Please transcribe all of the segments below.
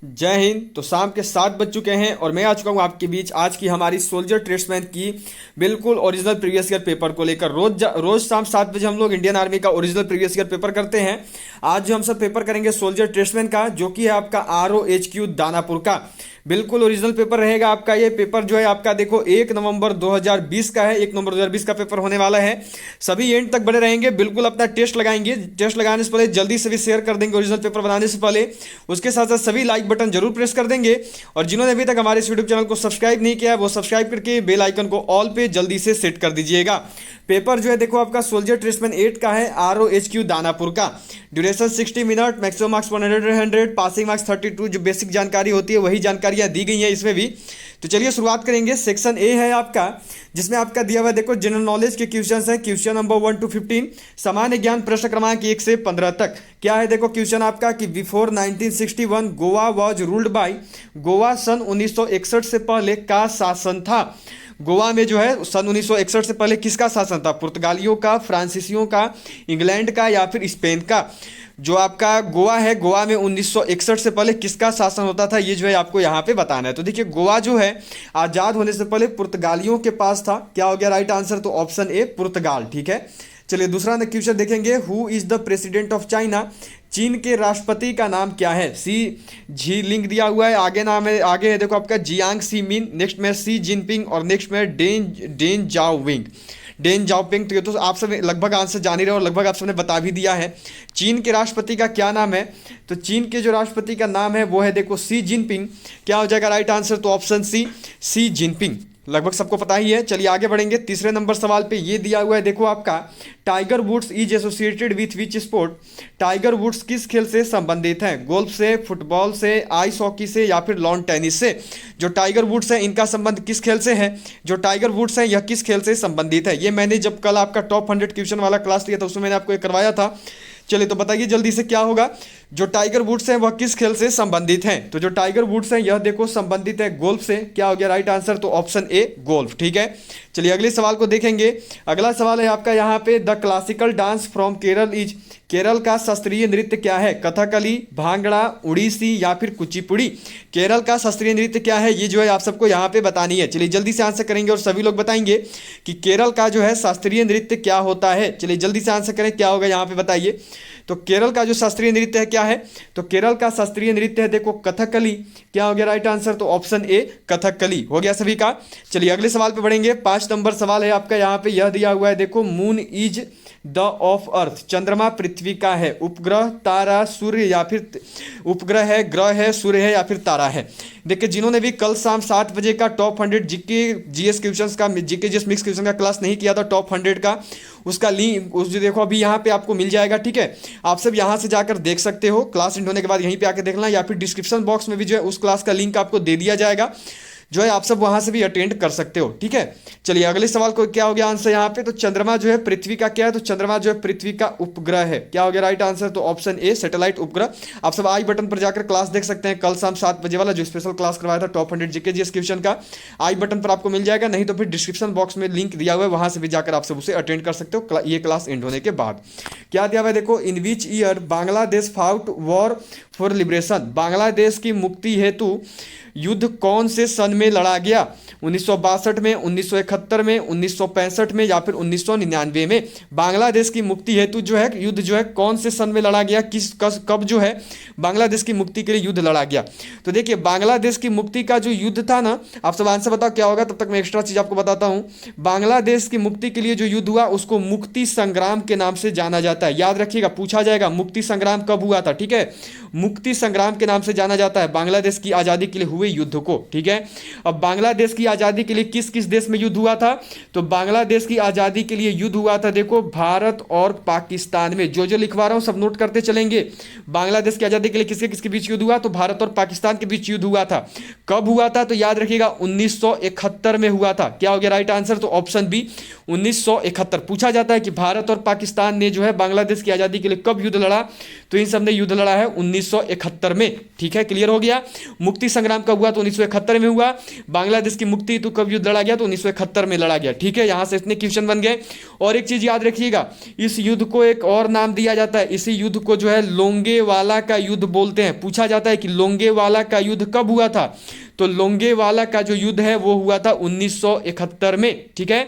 जय हिंद। तो शाम के 7 बज चुके हैं और मैं आ चुका हूँ आपके बीच आज की हमारी सोल्जर ट्रेड्समैन की बिल्कुल ओरिजिनल प्रीवियस ईयर पेपर को लेकर। रोज शाम 7 बजे हम लोग इंडियन आर्मी का ओरिजिनल प्रीवियस ईयर पेपर करते हैं। आज जो हम सब पेपर करेंगे सोल्जर ट्रेड्समैन का, जो कि है आपका ROHQ दानापुर का बिल्कुल ओरिजिनल पेपर रहेगा आपका। ये पेपर जो है आपका देखो 1 नवंबर 2020 का है। 1 नवंबर 2020 का पेपर होने वाला है। सभी एंड तक बने रहेंगे, बिल्कुल अपना टेस्ट लगाएंगे। टेस्ट लगाने से पहले जल्दी से भी शेयर कर देंगे ओरिजिनल पेपर बनाने से पहले। उसके साथ साथ सभी लाइक बटन जरूर प्रेस कर देंगे और जिन्होंने अभी तक हमारे इस यूट्यूब चैनल को सब्सक्राइब नहीं किया है वो सब्सक्राइब करके बेल आइकन को ऑल पे जल्दी से सेट कर दीजिएगा। पेपर जो है देखो आपका सोल्जर ट्रेड्समैन 8 का है, ROHQ दानापुर का। Duration 60 minute, maximum marks 100, passing marks 32। जो बेसिक जानकारी होती है वही जानकारियां दी गई हैं इसमें भी। तो चलिए शुरुआत करेंगे। सेक्शन ए है आपका, जिसमें आपका दिया हुआ है देखो जनरल नॉलेज के क्वेश्चंस हैं। क्वेश्चन नंबर 1 to 15, सामान्य ज्ञान प्रश्न क्रमांक 1 से 15 तक। क्या है देखो क्वेश्चन आपका कि before 1961 Goa was ruled by, Goa सन 1961 से पहले का शासन था। गोवा में जो है सन 1961 से पहले किसका शासन था? पुर्तगालियों का, फ्रांसीसियों का, इंग्लैंड का या फिर स्पेन का। जो आपका गोवा है, गोवा में 1961 से पहले किसका शासन होता था, ये जो है आपको यहाँ पे बताना है। तो देखिए गोवा जो है आज़ाद होने से पहले पुर्तगालियों के पास था। क्या हो गया राइट आंसर? तो ऑप्शन ए पुर्तगाल। ठीक है, चलिए दूसरा क्वेश्चन देखेंगे। Who is the president of China? चीन के राष्ट्रपति का नाम क्या है? सी जी लिंक दिया हुआ है, आगे नाम है, आगे है देखो आपका जियांग सी मिन, नेक्स्ट में सी जिनपिंग और नेक्स्ट में डेन जाओविंग, डेन जाओपिंग। तो ये तो आप सब लगभग आंसर जान ही रहे और लगभग आप सबने बता भी दिया है। चीन के राष्ट्रपति का क्या नाम है? तो चीन के जो राष्ट्रपति का नाम है वो है देखो सी जिनपिंग। क्या हो जाएगा राइट आंसर? तो ऑप्शन सी जिनपिंग। लगभग सबको पता ही है। चलिए आगे बढ़ेंगे। तीसरे नंबर सवाल पे ये दिया हुआ है देखो आपका, Tiger Woods is associated with which sport? Tiger Woods किस खेल से संबंधित हैं? गोल्फ से, फुटबॉल से, आइस हॉकी से या फिर लॉन टेनिस से? जो टाइगर वुड्स है इनका संबंध किस खेल से है? जो टाइगर वुड्स है यह किस खेल से संबंधित है? ये मैंने जब कल आपका टॉप 100 क्वेश्चन वाला क्लास लिया था उसमें मैंने आपको ये करवाया था। चलिए तो बताइए जल्दी से क्या होगा। जो टाइगर वुड्स हैं वह किस खेल से संबंधित हैं? तो जो टाइगर वुड्स हैं यह देखो संबंधित है गोल्फ से। क्या हो गया राइट आंसर? तो ऑप्शन ए गोल्फ। ठीक है, चलिए अगले सवाल को देखेंगे। अगला सवाल है आपका यहाँ पे, the classical dance from Kerala is? Kerala का शास्त्रीय नृत्य क्या है? कथकली, भांगड़ा, उड़ीसी या फिर कुचिपुड़ी? केरल का शास्त्रीय नृत्य क्या है, ये जो है आप सबको यहाँ पे बतानी है। चलिए जल्दी से आंसर करेंगे और सभी लोग बताएंगे कि केरल का जो है शास्त्रीय नृत्य क्या होता है। चलिए जल्दी से आंसर करें, क्या होगा यहाँ पे बताइए। तो केरल का जो शास्त्रीय नृत्य है क्या है? तो केरल का शास्त्रीय नृत्य है देखो कथकली। क्या हो गया राइट आंसर? तो ऑप्शन ए कथकली हो गया सभी का। चलिए अगले सवाल पे बढ़ेंगे। 5 नंबर सवाल है आपका, यहाँ पे यह दिया हुआ है देखो, moon is the of earth? चंद्रमा पृथ्वी का है, उपग्रह, तारा, सूर्य या फिर उपग्रह है, ग्रह है, सूर्य है या फिर तारा है? देखिए जिन्होंने भी कल शाम 7 बजे का टॉप 100 जीके जीएस क्वेश्चंस का, जीके जीएस मिक्स क्वेश्चन का क्लास नहीं किया था टॉप 100 का, उसका लिंक उस जो देखो अभी यहाँ पे आपको मिल जाएगा। ठीक है, आप सब यहाँ से जाकर देख सकते हो। क्लास एंड होने के बाद यहीं पे आकर देखना, या फिर डिस्क्रिप्शन बॉक्स में भी जो है उस क्लास का लिंक आपको दे दिया जाएगा, जो है आप सब वहां से भी अटेंड कर सकते हो। ठीक है, चलिए अगले सवाल को क्या हो गया आंसर यहाँ पे। तो चंद्रमा जो है पृथ्वी का क्या है? तो चंद्रमा जो है पृथ्वी का उपग्रह है। क्या हो गया राइट आंसर? तो ऑप्शन ए सैटेलाइट उपग्रह। आप सब आई बटन पर जाकर क्लास देख सकते हैं। कल शाम 7 बजे वाला जो स्पेशल क्लास करवाया था टॉप 100 जीके जीएस क्वेश्चन का, आई बटन पर आपको मिल जाएगा, नहीं तो फिर डिस्क्रिप्शन बॉक्स में लिंक दिया हुआ है, वहां से भी जाकर आप सब उसे अटेंड कर सकते हो ये क्लास एंड होने के बाद। क्या दिया हुआ है देखो, in which year Bangladesh fought war for liberation? Bangladesh की मुक्ति हेतु युद्ध कौन से सन में लड़ा गया? 1962 में, 1971 में, 1965 में या फिर 1999 में? बांग्लादेश की मुक्ति हेतु जो है युद्ध जो है कौन से सन में लड़ा गया, कब जो है बांग्लादेश की मुक्ति के लिए युद्ध लड़ा गया? तो देखिए बांग्लादेश की मुक्ति का जो युद्ध था ना, आप सब आंसर बताओ क्या होगा, तब तक मैं एक्स्ट्रा चीज आपको बताता हूं। बांग्लादेश की मुक्ति के लिए जो युद्ध हुआ उसको मुक्ति संग्राम के नाम से जाना जाता है। याद रखिएगा, पूछा जाएगा मुक्ति संग्राम कब हुआ था। ठीक है, मुक्ति संग्राम के नाम से जाना जाता है बांग्लादेश की आजादी के लिए हुए युद्ध को। ठीक है, अब बांग्लादेश की आजादी के लिए किस किस देश में युद्ध हुआ था? तो बांग्लादेश की आजादी के लिए युद्ध हुआ था देखो भारत और पाकिस्तान में। जो जो लिखवा रहा हूं सब नोट करते चलेंगे। बांग्लादेश की आजादी के लिए किसके किसके बीच युद्ध हुआ? तो भारत और पाकिस्तान के बीच युद्ध हुआ था। कब हुआ था? तो याद रखिएगा 1971 में हुआ था। क्या हो गया राइट आंसर? तो ऑप्शन बी 1971। पूछा जाता है कि भारत और पाकिस्तान ने जो है बांग्लादेश की आजादी के लिए कब युद्ध लड़ा? तो इन सब ने युद्ध लड़ा है 1971 1971 में। ठीक है, क्लियर हो गया। मुक्ति संग्राम कब हुआ? तो 1971 में हुआ। बांग्लादेश की मुक्ति तो कब युद्ध लड़ा गया? तो 1971 में लड़ा गया। ठीक है, यहां से इतने क्वेश्चन बन गए। और एक चीज याद रखिएगा, इस युद्ध को एक और नाम दिया जाता है, इसी युद्ध को जो है लोंगेवाला का युद्ध बोलते हैं। पूछा जाता है कि लोंगेवाला का युद्ध कब हुआ था? तो लोंगेवाला का जो युद्ध है वो हुआ था 1971 में। ठीक है,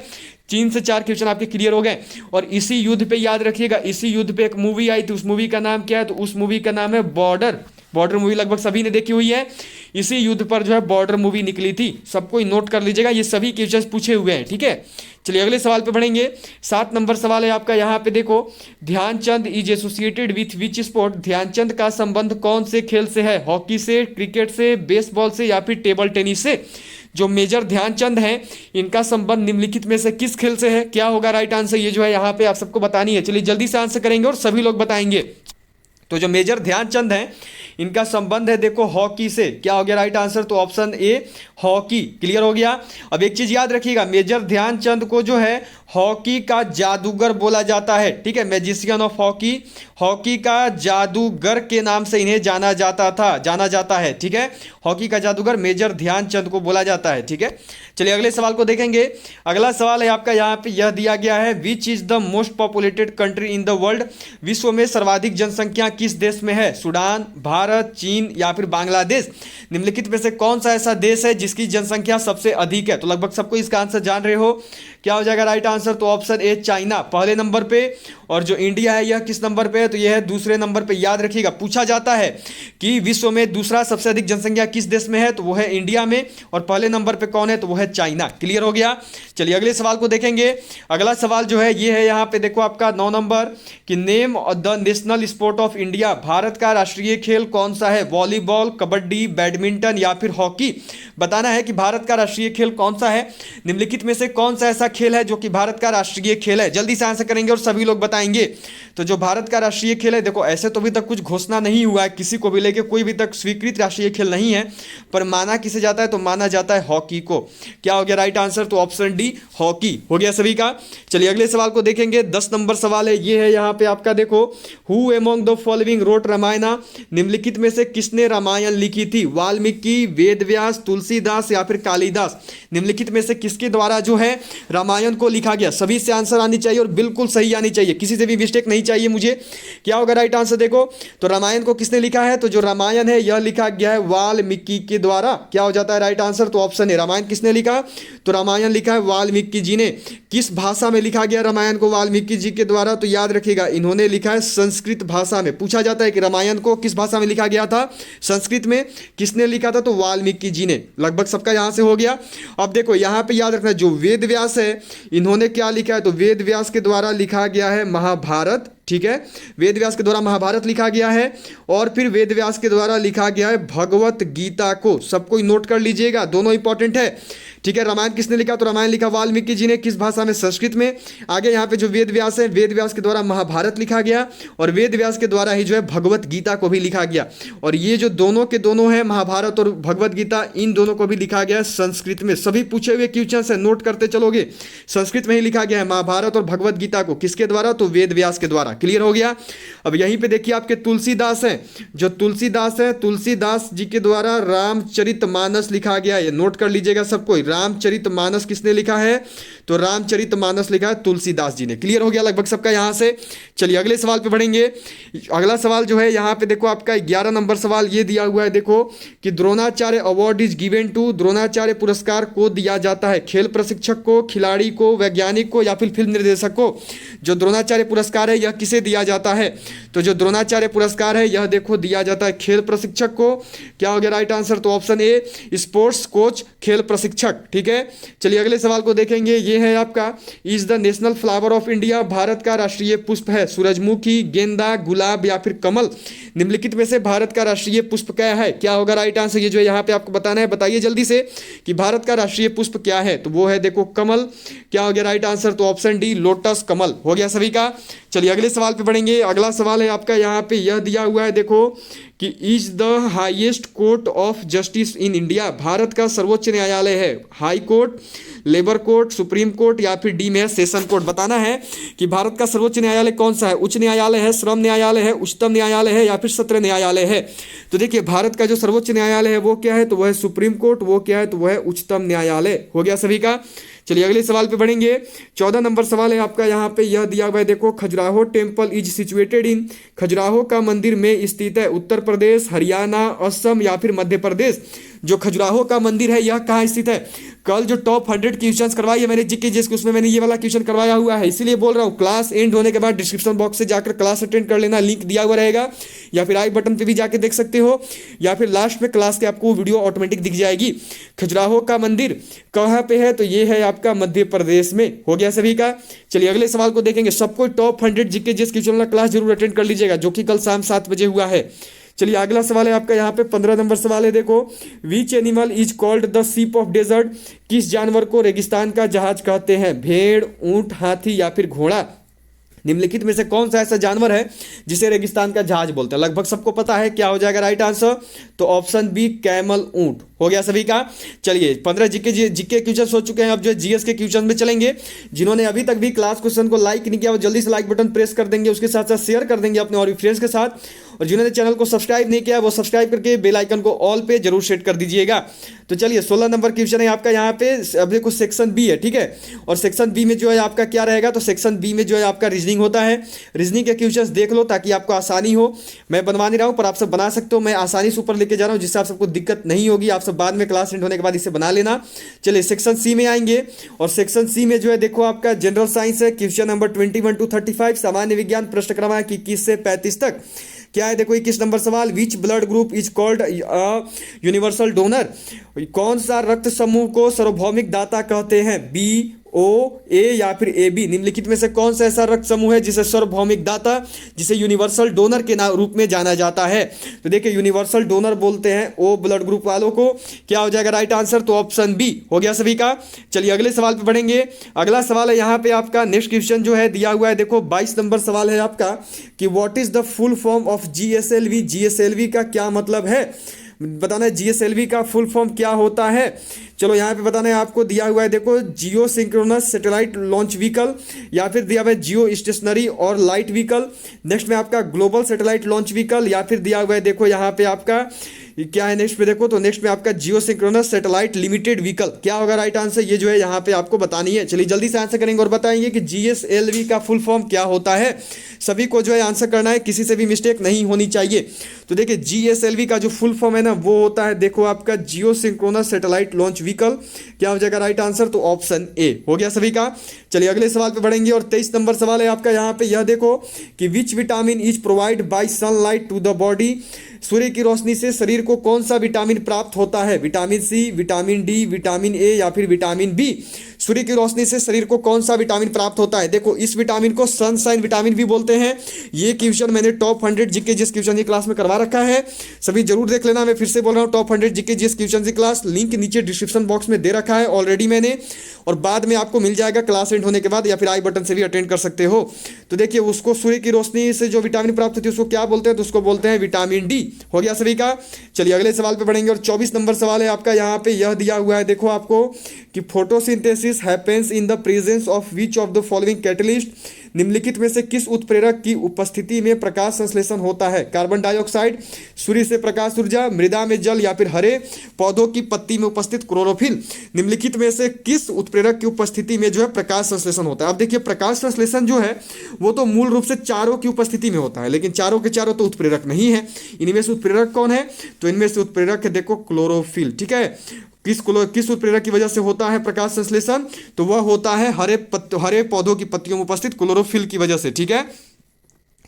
3 से 4 क्वेश्चन आपके क्लियर हो गए। और इसी युद्ध पे याद रखिएगा, इसी युद्ध पे एक मूवी आई थी, उस मूवी का नाम क्या है? तो उस मूवी का नाम है बॉर्डर। बॉर्डर मूवी लगभग सभी ने देखी हुई है। इसी युद्ध पर जो है बॉर्डर मूवी निकली थी, सबको नोट कर लीजिएगा, ये सभी क्वेश्चन पूछे हुए हैं। ठीक है, चलिए अगले सवाल पे बढ़ेंगे। 7 नंबर सवाल है आपका, यहाँ पे देखो, Dhyanchand is associated with which sport? Dhyanchand का संबंध कौन से खेल से है? हॉकी से, क्रिकेट से, बेसबॉल से या फिर टेबल टेनिस से? जो मेजर ध्यानचंद हैं, इनका संबंध निम्नलिखित में से किस खेल से है? क्या होगा राइट आंसर? ये जो है यहाँ पे आप सबको बतानी है। चलिए जल्दी से आंसर करेंगे और सभी लोग बताएंगे। तो जो मेजर ध्यानचंद हैं, इनका संबंध है देखो हॉकी से। क्या हो गया राइट आंसर? तो ऑप्शन ए हॉकी। क्लियर हो गया। अब एक चीज याद रखिएगा, मेजर ध्यानचंद को जो है हॉकी का जादूगर बोला जाता है। ठीक है, मैजिशियन ऑफ हॉकी, हॉकी का जादूगर के नाम से इन्हें जाना जाता है। ठीक है, हॉकी का जादूगर मेजर ध्यानचंद को बोला जाता है। ठीक है, चलिए अगले सवाल को देखेंगे। अगला सवाल है आपका, यहाँ पे यह दिया गया है, which is the most populated country in the world? विश्व में सर्वाधिक जनसंख्या किस देश में है? सूडान, भारत, चीन या फिर बांग्लादेश? निम्नलिखित में से कौन सा ऐसा देश है जिसकी जनसंख्या सबसे अधिक है? तो लगभग सबको इसका आंसर जान रहे हो। क्या हो जाएगा राइट आंसर? तो ऑप्शन ए चाइना पहले नंबर पे, और जो इंडिया है यह किस नंबर पे है? तो यह है दूसरे नंबर पे। याद रखिएगा, पूछा जाता है कि विश्व में दूसरा सबसे अधिक जनसंख्या किस देश में है? तो वो है इंडिया में, और पहले नंबर पे कौन है? तो वो है चाइना। क्लियर हो गया। चलिए अगले सवाल को देखेंगे। अगला सवाल जो है ये है यहाँ पे देखो आपका 9 नंबर, कि name the national sport of India? Bharat का राष्ट्रीय खेल कौन सा है? वॉलीबॉल, कबड्डी, बैडमिंटन या फिर हॉकी? बताना है कि भारत का राष्ट्रीय खेल कौन सा है। निम्नलिखित में से कौन सा ऐसा खेल है जो कि भारत का राष्ट्रीय खेल है? जल्दी से आंसर करेंगे और सभी लोग बताएंगे। तो जो भारत का राष्ट्रीय खेल है, देखो ऐसे तो अभी तक कुछ घोषणा नहीं हुआ है किसी को भी लेके, कोई भी तक स्वीकृत राष्ट्रीय खेल नहीं है, पर माना किसे जाता है? तो माना जाता है हॉकी को। क्या हो गया राइट आंसर? तो ऑप्शन डी हॉकी हो गया सभी का। चलिए अगले सवाल को देखेंगे। 10 नंबर सवाल है, ये है यहाँ पे आपका देखो, who among the following wrote Ramayana? निम्नलिखित में से किसने रामायण लिखी थी? वाल्मीकि, वेदव्यास, तुलसीदास या फिर कालिदास? निम्नलिखित में से किसके द्वारा जो है रामायण को लिखा गया? सभी से आंसर आनी चाहिए और बिल्कुल सही आनी चाहिए, किसी से भी मिस्टेक नहीं चाहिए मुझे। क्या होगा राइट आंसर? देखो, तो रामायण को किसने लिखा है? तो जो रामायण है यह लिखा गया है वाल्मीकि के द्वारा। क्या हो जाता है राइट आंसर? तो ऑप्शन है रामायण किसने लिखा? तो रामायण लिखा है वाल्मीकि जी ने। किस भाषा में लिखा गया रामायण को वाल्मीकि जी के द्वारा? तो याद रखिएगा, इन्होंने लिखा है संस्कृत भाषा में। पूछा जाता है कि रामायण को किस भाषा में लिखा गया था? संस्कृत में। किसने लिखा था? तो वाल्मीकि जी ने। लगभग सबका यहां से हो गया। अब देखो यहां पे याद रखना, जो वेद व्यास है इन्होंने क्या लिखा है? तो वेद व्यास के द्वारा लिखा गया है महाभारत। ठीक है, वेद व्यास के द्वारा महाभारत लिखा गया है, और फिर वेद व्यास के द्वारा लिखा गया है भगवत गीता को। सबको नोट कर लीजिएगा, दोनों इंपॉर्टेंट है। ठीक है, रामायण किसने लिखा? तो रामायण लिखा वाल्मीकि जी ने। किस भाषा में? संस्कृत में। आगे यहाँ पे जो वेद व्यास है, वेद व्यास के द्वारा महाभारत लिखा गया, और वेद व्यास के द्वारा ही जो है भगवत गीता को भी लिखा गया। और ये जो दोनों के दोनों है, महाभारत और भगवत गीता, इन दोनों को भी लिखा गया है संस्कृत में। सभी पूछे हुए क्वेश्चन है, नोट करते चलोगे। संस्कृत में ही लिखा गया है महाभारत और भगवत गीता को। किसके द्वारा? तो वेद व्यास के द्वारा। क्लियर हो गया। अब यहीं पे देखिए आपके तुलसीदास हैं, जो तुलसीदास है, तुलसीदास जी के द्वारा रामचरितमानस लिखा गया है। नोट कर लीजिएगा सबको, रामचरितमानस किसने लिखा है? तो रामचरितमानस लिखा है तुलसीदास जी ने। क्लियर हो गया लगभग सबका यहां से। चलिए अगले सवाल पे बढ़ेंगे। अगला सवाल जो है यहाँ पे देखो आपका 11 नंबर सवाल ये दिया हुआ है, देखो कि Dronacharya award is given to? Dronacharya पुरस्कार को दिया जाता है खेल प्रशिक्षक को, खिलाड़ी को, वैज्ञानिक को या फिर फिल्म निर्देशक को? जो द्रोणाचार्य पुरस्कार है यह किसे दिया जाता है? तो जो द्रोणाचार्य पुरस्कार है यह देखो दिया जाता है खेल प्रशिक्षक को। क्या हो गया राइट आंसर? तो ऑप्शन ए स्पोर्ट्स कोच, खेल प्रशिक्षक। ठीक है, चलिए अगले सवाल को देखेंगे। ये है आपका, is the national flower of India? Bharat का राष्ट्रीय पुष्प है सूरजमुखी, गेंदा, गुलाब या फिर कमल? निम्नलिखित में से भारत का राष्ट्रीय पुष्प क्या है? क्या होगा राइट आंसर? ये जो है यहाँ पे आपको बताना है, बताइए जल्दी से कि भारत का राष्ट्रीय पुष्प क्या है? तो वो है देखो कमल। क्या हो गया राइट आंसर? तो ऑप्शन डी लोटस कमल हो गया सभी का। चलिए अगले सवाल पे बढ़ेंगे। अगला सवाल है आपका यहाँ पे यह दिया हुआ है देखो कि is the highest court of justice in India, Bharat का सर्वोच्च न्यायालय है high court, labour court, supreme court या फिर डी में है सेशन कोर्ट। बताना है कि भारत का सर्वोच्च न्यायालय कौन सा है, उच्च न्यायालय है, श्रम न्यायालय है, उच्चतम न्यायालय है या फिर सत्र न्यायालय है। तो देखिए भारत का जो सर्वोच्च न्यायालय है वो क्या है, तो वह है सुप्रीम कोर्ट, वो क्या है, तो वह है उच्चतम न्यायालय। हो गया सभी का। चलिए अगले सवाल पे बढ़ेंगे। 14 नंबर सवाल है आपका, यहाँ पे यह दिया हुआ है, देखो Khajuraho temple is situated in, Khajuraho का मंदिर में स्थित है उत्तर प्रदेश, हरियाणा, असम या फिर मध्य प्रदेश। जो खजुराहो का मंदिर है यह कहाँ स्थित है। कल जो टॉप 100 क्वेश्चंस करवाई है मैंने जीके जिसके, उसमें मैंने ये वाला क्वेश्चन करवाया हुआ है, इसीलिए बोल रहा हूँ क्लास एंड होने के बाद डिस्क्रिप्शन बॉक्स से जाकर क्लास अटेंड कर लेना, लिंक दिया हुआ रहेगा, या फिर आई बटन पे भी जाके देख सकते हो, या फिर लास्ट में क्लास के आपको वीडियो ऑटोमेटिक दिख जाएगी। खजुराहो का मंदिर कहाँ पे है, तो ये है आपका मध्य प्रदेश में। हो गया सभी का। चलिए अगले सवाल को देखेंगे। सबको टॉप 100 जीके जिस क्वेश्चन वाला क्लास जरूर अटेंड कर लीजिएगा, जो कि कल शाम 7 बजे हुआ है। चलिए अगला सवाल है आपका, यहाँ पे 15 नंबर सवाल है, देखो which animal is called the ship of desert, किस जानवर को रेगिस्तान का जहाज कहते हैं, भेड़, ऊंट, हाथी या फिर घोड़ा। निम्नलिखित में से कौन सा ऐसा जानवर है जिसे रेगिस्तान का जहाज बोलते हैं। लगभग सबको पता है, क्या हो जाएगा राइट आंसर, तो ऑप्शन बी कैमल, ऊंट। हो गया सभी का। चलिए 15 जीके क्वेश्चन हो चुके हैं, अब जो है जीएस के क्वेश्चन में चलेंगे। जिन्होंने अभी तक भी क्लास क्वेश्चन को लाइक नहीं किया वो जल्दी से लाइक बटन प्रेस कर देंगे, उसके साथ साथ शेयर कर देंगे अपने और भी फ्रेंड्स के साथ, और जिन्होंने चैनल को सब्सक्राइब नहीं किया वो सब्सक्राइब करके बेल आइकन को ऑल पे जरूर सेट कर दीजिएगा। तो चलिए 16 नंबर क्वेश्चन है आपका यहाँ पे, अब देखो सेक्शन बी है, ठीक है, और सेक्शन बी में जो है आपका क्या रहेगा, तो सेक्शन बी में जो है आपका रीजनिंग होता है। रीजनिंग के क्वेश्चंस देख लो ताकि आपको आसानी हो, मैं बनवा नहीं रहा हूँ पर आप सब बना सकते हो, मैं आसानी से ऊपर लेके जा रहा हूँ जिससे आप सबको दिक्कत नहीं होगी, आप सब बाद में क्लास एंड होने के बाद इसे बना लेना। चलिए सेक्शन सी में आएंगे, और सेक्शन सी में जो है देखो आपका जनरल साइंस है, क्वेश्चन नंबर 21 to 35, सामान्य विज्ञान प्रश्न क्रमांक 21 से 35 तक। क्या है देखो 21 नंबर सवाल, which blood group is called universal donor, कौन सा रक्त समूह को सार्वभौमिक दाता कहते हैं, बी, ओ, ए या फिर ए बी। निम्नलिखित में से कौन सा ऐसा रक्त समूह है जिसे सार्वभौमिक दाता, जिसे यूनिवर्सल डोनर के रूप में जाना जाता है। तो देखिए यूनिवर्सल डोनर बोलते हैं ओ ब्लड ग्रुप वालों को। क्या हो जाएगा राइट आंसर, तो ऑप्शन बी। हो गया सभी का। चलिए अगले सवाल पे बढ़ेंगे। अगला सवाल है यहाँ पे आपका, नेक्स्ट क्वेश्चन जो है दिया हुआ है, देखो 22 नंबर सवाल है आपका कि what is the full form of GSLV. GSLV का क्या मतलब है, बताना है जीएसएलवी का फुल फॉर्म क्या होता है। चलो यहाँ पे बताना है आपको, दिया हुआ है देखो जियो सिंक्रोनस सैटेलाइट लॉन्च व्हीकल, या फिर दिया हुआ है जियो स्टेशनरी और लाइट व्हीकल। नेक्स्ट में आपका ग्लोबल सैटेलाइट लॉन्च व्हीकल, या फिर दिया हुआ है देखो यहाँ पे आपका क्या है नेक्स्ट पे देखो, तो नेक्स्ट में आपका जियो सिंक्रोनस सैटेलाइट लिमिटेड व्हीकल। क्या होगा राइट आंसर, ये जो है यहाँ पे आपको बतानी है। चलिए जल्दी से आंसर करेंगे और बताएंगे कि जीएसएलवी का फुल फॉर्म क्या होता है। सभी को जो है आंसर करना है, किसी से भी मिस्टेक नहीं होनी चाहिए। तो देखिए जीएसएलवी का जो फुल फॉर्म है ना वो होता है देखो आपका जियो सिंक्रोनस सैटेलाइट लॉन्च व्हीकल। क्या हो जाएगा राइट आंसर, तो ऑप्शन ए। हो गया सभी का। चलिए अगले सवाल पे बढ़ेंगे, और 23 नंबर सवाल है आपका यहाँ पे, यह देखो कि which vitamin is provide by sunlight to the body. सूर्य की रोशनी से शरीर को कौन सा विटामिन प्राप्त होता है, vitamin C, vitamin D, vitamin A या फिर विटामिन बी। सूर्य की रोशनी से शरीर को कौन सा विटामिन प्राप्त होता है, देखो इस विटामिन को सनशाइन विटामिन भी बोलते हैं। ये क्वेश्चन मैंने टॉप 100 जीके जिस क्वेश्चन की क्लास में करवा रखा है, सभी जरूर देख लेना। मैं फिर से बोल रहा हूँ टॉप 100 जीके जिस क्वेश्चन की क्लास, लिंक नीचे डिस्क्रिप्शन बॉक्स में दे रखा है ऑलरेडी मैंने, और बाद में आपको मिल जाएगा क्लास एंड होने के बाद, या फिर आई बटन से भी अटेंड कर सकते हो। तो देखिए उसको सूर्य की रोशनी से जो विटामिन प्राप्त होती है उसको क्या बोलते हैं, तो उसको बोलते हैं विटामिन डी। हो गया सभी का। चलिए अगले सवाल पे बढ़ेंगे, और 24 नंबर सवाल है आपका यहाँ पे, यह दिया हुआ है देखो आपको कि photosynthesis happens in the presence of which of the following catalyst. निम्नलिखित में से किस उत्प्रेरक की उपस्थिति में प्रकाश संश्लेषण होता है, कार्बन डाइऑक्साइड, सूर्य से प्रकाश ऊर्जा, मृदा में जल या फिर हरे पौधों की पत्ती में उपस्थित क्लोरोफिल। निम्नलिखित में से किस उत्प्रेरक की उपस्थिति में जो है प्रकाश संश्लेषण होता है। अब देखिए प्रकाश संश्लेषण जो है वो तो मूल रूप से चारों की उपस्थिति में होता है, लेकिन चारों के चारों तो उत्प्रेरक नहीं है। इनमें से उत्प्रेरक कौन है, तो इनमें से उत्प्रेरक है देखो क्लोरोफिल। ठीक है, किस उत्प्रेरक की वजह से होता है प्रकाश संश्लेषण, तो वह होता है हरे पौधों की पत्तियों में उपस्थित क्लोरोफिल की वजह से। ठीक है।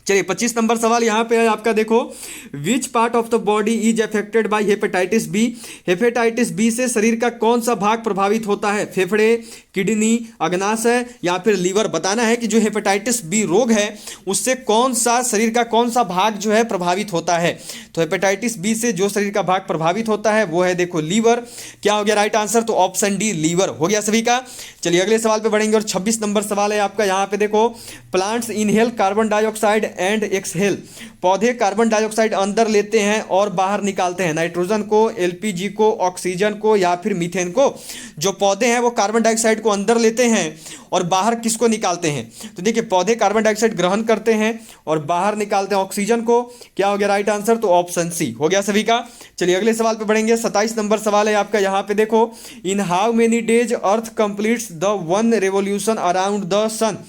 चलिए 25 नंबर सवाल यहाँ पे है आपका, देखो which part of the body is affected by hepatitis B. Hepatitis B से शरीर का कौन सा भाग प्रभावित होता है, फेफड़े, किडनी, अग्नाशय या फिर लीवर। बताना है कि जो हेपेटाइटिस बी रोग है उससे कौन सा शरीर का कौन सा भाग जो है प्रभावित होता है। तो हेपेटाइटिस बी से जो शरीर का भाग प्रभावित होता है वो है देखो लीवर। क्या हो गया राइट आंसर, तो ऑप्शन डी लीवर। हो गया सभी का। चलिए अगले सवाल पे बढ़ेंगे, और 26 नंबर सवाल है आपका यहाँ पे, देखो plants inhale carbon dioxide and exhale. पौधे कार्बन डाइऑक्साइड अंदर लेते हैं और बाहर निकालते हैं, नाइट्रोजन को, एलपीजी को, ऑक्सीजन को या फिर मीथेन को। जो पौधे हैं वो कार्बन डाइऑक्साइड को अंदर लेते हैं और बाहर किसको निकालते हैं? तो देखिए पौधे कार्बन डाइऑक्साइड ग्रहण करते हैं और बाहर निकालते हैं ऑक्सीजन को। क्या हो गया राइट आंसर? तो ऑप्शन सी हो गया सभी का। चलिए अगले सवाल पे बढ़ेंगे। 27 नंबर सवाल है आपका, यहाँ पे देखो, in how many days earth completes the one revolution around the sun.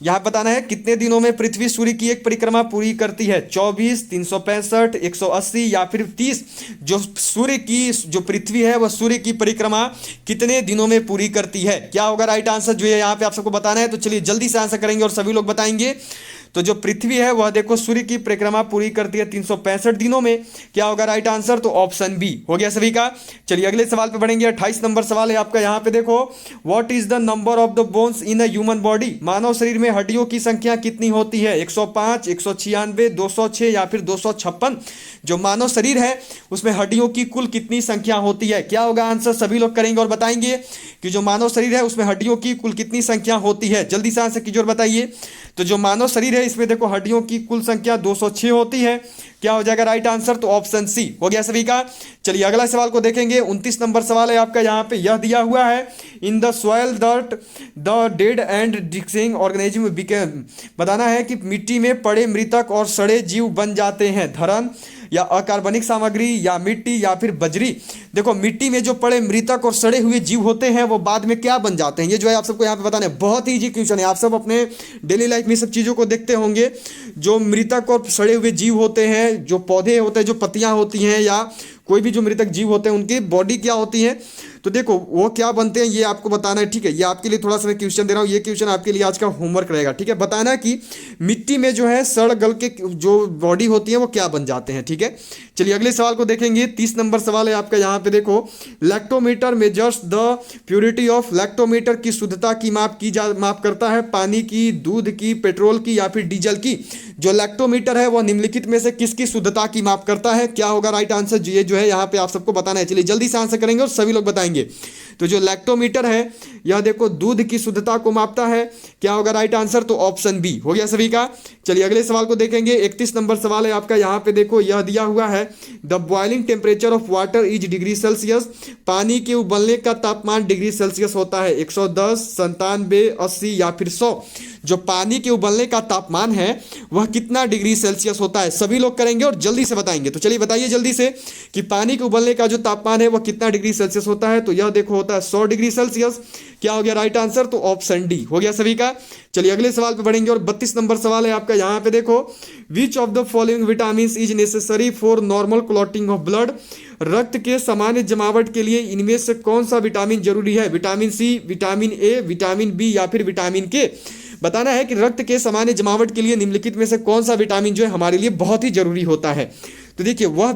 यहाँ बताना है कितने दिनों में पृथ्वी सूर्य की एक परिक्रमा पूरी करती है, 24, 365, 180 या फिर 30। जो सूर्य की जो पृथ्वी है वह सूर्य की परिक्रमा कितने दिनों में पूरी करती है? क्या होगा राइट आंसर जो है यहाँ पे आप सबको बताना है। तो चलिए जल्दी से आंसर करेंगे और सभी लोग बताएंगे। तो जो पृथ्वी है वह देखो सूर्य की परिक्रमा पूरी करती है 365 दिनों में। क्या होगा राइट आंसर? तो ऑप्शन बी हो गया सभी का। चलिए अगले सवाल पे बढ़ेंगे। 28 नंबर सवाल है आपका, यहाँ पे देखो, what is the number of the bones in a human body. मानव शरीर में हड्डियों की संख्या कितनी होती है? 105, 196, 206 या फिर 256। जो मानव शरीर है उसमें हड्डियों की कुल कितनी संख्या होती है? क्या होगा आंसर? सभी लोग करेंगे और बताएंगे कि जो मानव शरीर है उसमें हड्डियों की कुल कितनी संख्या होती है। जल्दी से आंसर कीजिए और बताइए। तो जो मानव शरीर है इसमें देखो हड्डियों की कुल संख्या 206 होती है। क्या हो जाएगा राइट आंसर? तो ऑप्शन सी हो गया सभी का। चलिए अगला सवाल को देखेंगे। 29 नंबर सवाल है आपका, यहाँ पे यह दिया हुआ है, in the soil that the dead and decaying organism became. बताना है कि मिट्टी में पड़े मृतक और सड़े जीव बन जाते हैं, धरन या अकार्बनिक सामग्री या मिट्टी या फिर बजरी। देखो मिट्टी में जो पड़े मृतक और सड़े हुए जीव होते हैं वो बाद में क्या बन जाते हैं? ये जो है आप सबको यहाँ पे बताना है। बहुत ही इजी क्वेश्चन है, आप सब अपने डेली लाइफ में सब चीज़ों को देखते होंगे। जो मृतक और सड़े हुए जीव होते हैं, जो पौधे होते हैं, जो पत्तियाँ होती हैं या कोई भी जो मृतक जीव होते हैं उनकी बॉडी क्या होती है, तो देखो वो क्या बनते हैं ये आपको बताना है। ठीक है, ये आपके लिए थोड़ा सा मैं क्वेश्चन दे रहा हूँ, ये क्वेश्चन आपके लिए आज का होमवर्क रहेगा। ठीक है, बताना कि मिट्टी में जो है सड़ गल के जो बॉडी होती है वो क्या बन जाते हैं। ठीक है, चलिए अगले सवाल को देखेंगे। 30 नंबर सवाल है आपका, यहाँ पे देखो, lactometer measures the purity of. Lactometer की शुद्धता की माप करता है पानी की, दूध की, पेट्रोल की या फिर डीजल की। जो लैक्टोमीटर है वह निम्नलिखित में से किसकी शुद्धता की माप करता है? क्या होगा राइट आंसर? ये जो है यहाँ पे आप सबको बताना है। चलिए जल्दी से आंसर करेंगे और सभी लोग बताएंगे। तो जो लैक्टोमीटर है यह देखो दूध की शुद्धता को मापता है। क्या होगा राइट आंसर? तो ऑप्शन बी हो गया सभी का। चलिए अगले सवाल को देखेंगे। 31 नंबर सवाल है आपका, यहाँ पे देखो यह दिया हुआ है, the boiling temperature of water is degree Celsius. पानी के उबलने का तापमान डिग्री सेल्सियस होता है 110, 97, 80 या फिर 100। जो पानी के उबलने का तापमान है वह कितना डिग्री सेल्सियस होता है? सभी लोग करेंगे और जल्दी से बताएंगे। तो चलिए बताइए जल्दी से कि पानी के उबलने का जो तापमान है वह कितना डिग्री सेल्सियस होता है? तो यह देखो होता है 100 डिग्री सेल्सियस। क्या हो गया राइट आंसर? तो ऑप्शन डी हो गया सभी का। चलिए अगले सवाल पे बढ़ेंगे और 32 नंबर सवाल है आपका, यहाँ पे देखो, which of the following vitamin is necessary for normal clotting of blood. रक्त के सामान्य जमावट के लिए इनमें से कौन सा विटामिन जरूरी है? Vitamin C, vitamin A, vitamin B या फिर विटामिन के। बताना है कि रक्त के सामान्य जमावट के लिए निम्नलिखित में से कौन सा विटामिन जो है हमारे लिए बहुत ही जरूरी होता है। तो देखिए वह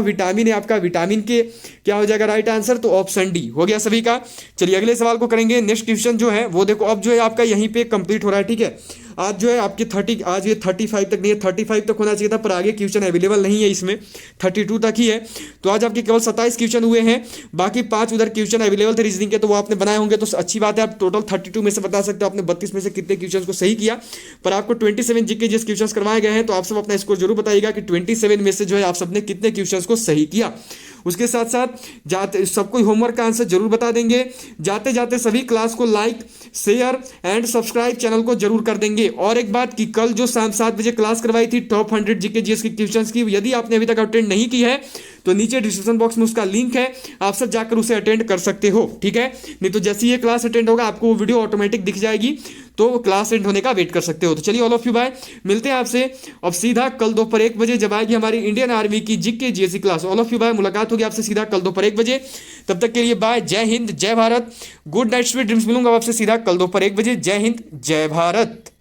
विटामिन है आपका विटामिन के। क्या हो जाएगा राइट आंसर? तो ऑप्शन डी हो गया सभी का। चलिए अगले सवाल को करेंगे। नेक्स्ट क्वेश्चन जो है वो देखो अब जो है आपका यहीं पे कंप्लीट हो रहा है। ठीक है, आज जो है आपके 30, आज ये 35 तक नहीं है, 35 तक होना चाहिए था पर आगे क्वेश्चन अवेलेबल नहीं है, इसमें 32 तक ही है। तो आज आपके केवल 27 क्वेश्चन हुए हैं, बाकी 5 उधर क्वेश्चन अवेलेबल थे रीजनिंग के, तो वो आपने बनाए होंगे तो अच्छी बात है। आप टोटल 32 में से बता सकते हो आपने 32 में से कितने क्वेश्चन को सही किया। पर आपको 27 जीके जिस क्वेश्चन करवाए गए हैं तो आप सब अपना स्कोर जरूर बताइएगा कि 27 में से जो है आप सबने कितने क्वेश्चन को सही किया। उसके साथ साथ जाते सबको होमवर्क का आंसर जरूर बता देंगे। जाते जाते सभी क्लास को like, share and subscribe channel को जरूर कर देंगे। और एक बात कि कल जो शाम 7 बजे क्लास करवाई थी टॉप 100 जीके जीएस के क्वेश्चंस की, यदि आपने अभी तक अटेंड नहीं की है तो नीचे डिस्क्रिप्शन बॉक्स में उसका लिंक है, आप सब जाकर उसे अटेंड कर सकते हो। ठीक है, नहीं तो जैसे ये क्लास अटेंड होगा आपको वो वीडियो ऑटोमेटिक दिख जाएगी, तो क्लास एंड होने का वेट कर सकते हो। तो चलिए ऑल ऑफ यू बाय, मिलते हैं आपसे अब सीधा कल दोपहर 1 बजे जब आएगी हमारी इंडियन आर्मी की GK GSC class. All of you bye, मुलाकात होगी आपसे सीधा कल दोपहर 1 बजे। तब तक के लिए बाय, जय हिंद, जय Bharat, good night, sweet dreams. मिलूंगा आपसे सीधा कल दोपहर 1 बजे। जय हिंद, जय भारत।